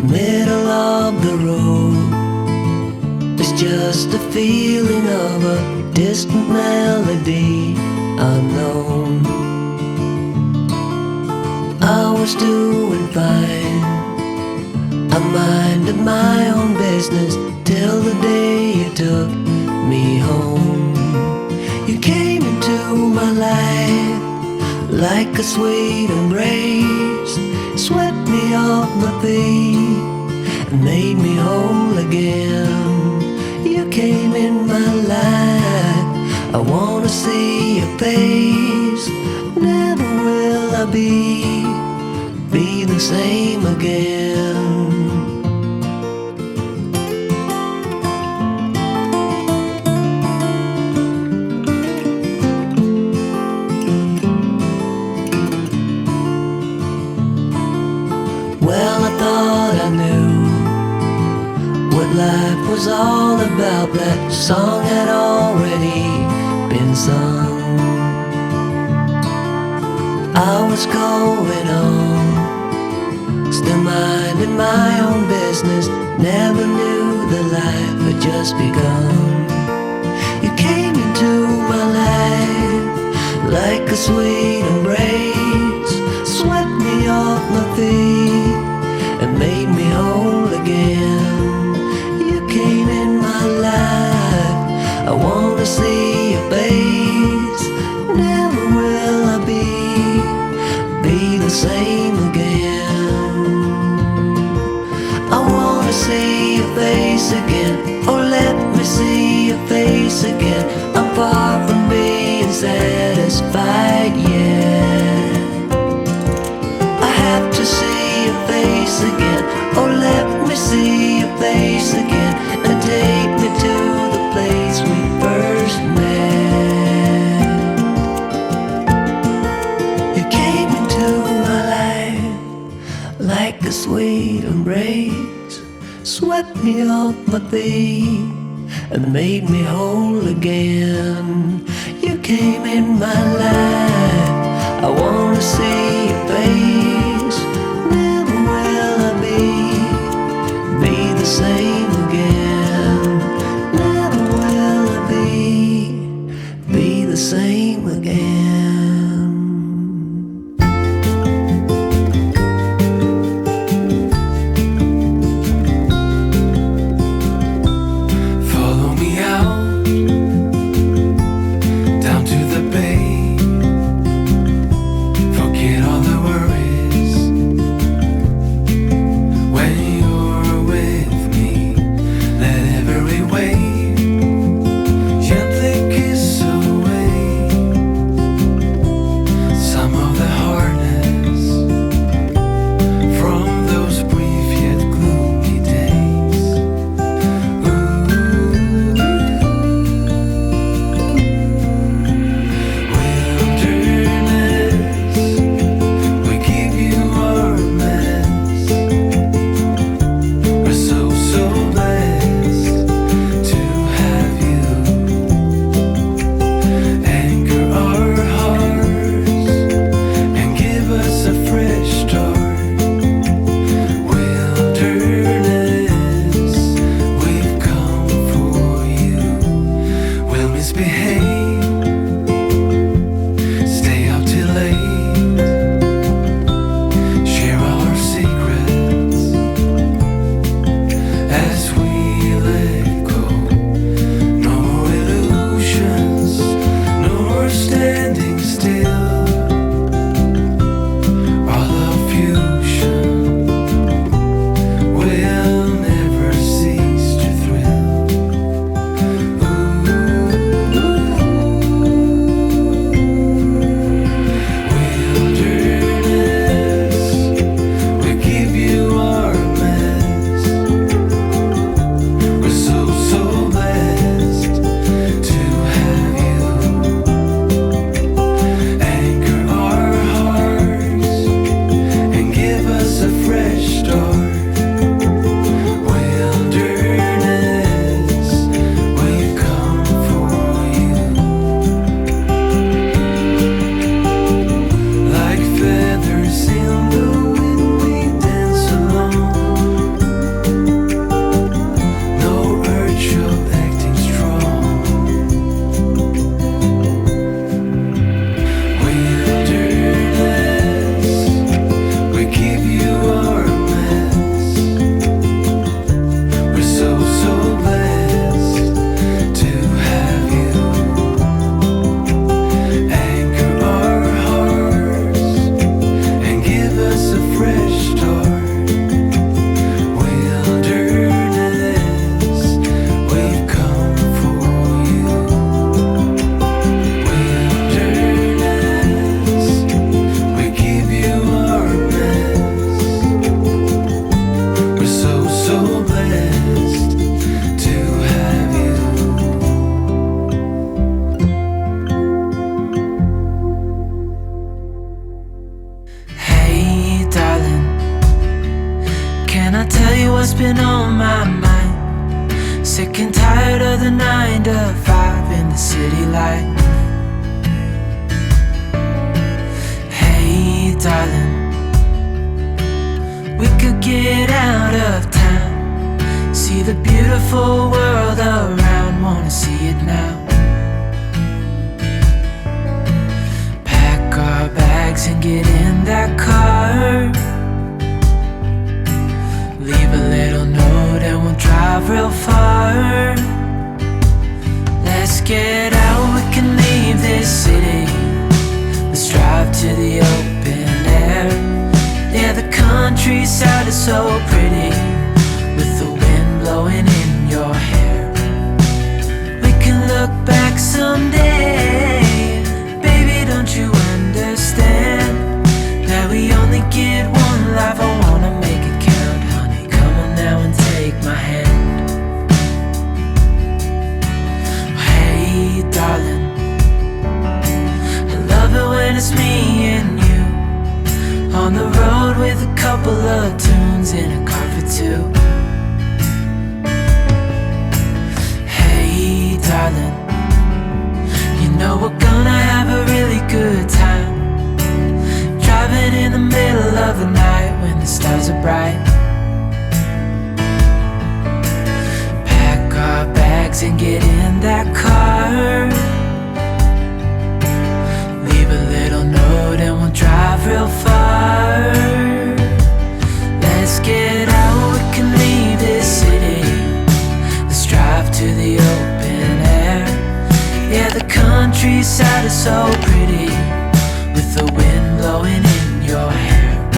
middle of the road. It's just a feeling of a distant melody unknown. I was doing fine, I minded my own business till the day you took me home. You came into my life like a sweet embrace, swept me off my feet and made me whole again. You came in my life, I wanna see your face. Never will I be the same again. Well, I thought I knew what life was all about. That song had already been sung. I was going on, still minding my own business. Never knew that life had just begun. You came into my life like a sweet embrace, swept me off my feet and made me whole again. You came in my life, I wanna see your face. Never will I be the same again. I wanna see your face again, oh let me see your face again. I'm far from being satisfied yet. I have to see your face again, oh let me see your face again, and take me to the place we first met. You came into my life like a sweet embrace, swept me off my feet and made me whole again. You came in my life, I wanna see your face. Never will I be the same again. Never will I be the same again. Follow me out down to the bay. Forget all the worries tell you what's been on my mind. Sick and tired of the 9 to 5 in the city life. Hey darling, we could get out of town, see the beautiful world around, wanna see it now. Pack our bags and get in that car, leave a little note and we'll drive real far. Let's get out, we can leave this city. Let's drive to the open air. Yeah, the countryside is so pretty, with the wind blowing in your hair. We can look back someday. Baby, don't you understand that we only get one life? I wanna make it count, honey. Come on now and take my hand. Hey darling, I love it when it's me and you, on the road with a couple of tunes in a car for two. Hey darling, you know we're gonna have a really good time, driving in the middle of the night when the stars are bright. Pack our bags and get in that car,